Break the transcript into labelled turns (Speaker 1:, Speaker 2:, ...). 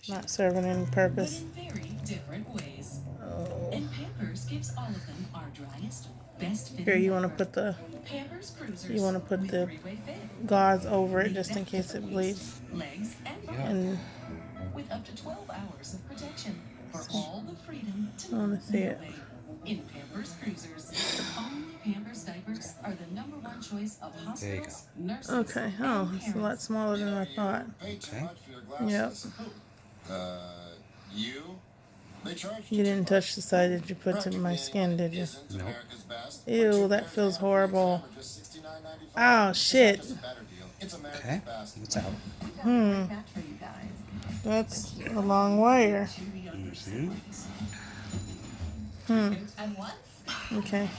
Speaker 1: Not serving any purpose.
Speaker 2: But in very different ways. And Pampers gives all of them our driest, best fitting.
Speaker 1: Here, you want to
Speaker 2: diaper.
Speaker 1: put the
Speaker 2: Pampers Cruisers with
Speaker 1: the
Speaker 2: three-way fit.
Speaker 1: gauze over it just in case it bleeds.
Speaker 2: Legs and
Speaker 3: Yeah.
Speaker 1: And
Speaker 2: with up to 12 hours of protection for all the freedom to
Speaker 1: I want to see it.
Speaker 2: innovate. In Pampers Cruisers, only Pampers diapers are the #1 choice of
Speaker 3: There you go.
Speaker 2: hospitals, nurses,
Speaker 1: Okay. Oh,
Speaker 2: and
Speaker 1: it's a lot
Speaker 2: parents.
Speaker 1: smaller than I thought.
Speaker 3: Okay.
Speaker 1: Yep.
Speaker 4: You? They charged
Speaker 1: You didn't touch the side that you put to my skin, did you?
Speaker 3: Nope.
Speaker 1: Ew, that feels horrible. Oh, shit.
Speaker 3: Okay. It's out.
Speaker 1: Hmm. That's a long wire.
Speaker 3: Mm-hmm.
Speaker 1: Hmm. Okay.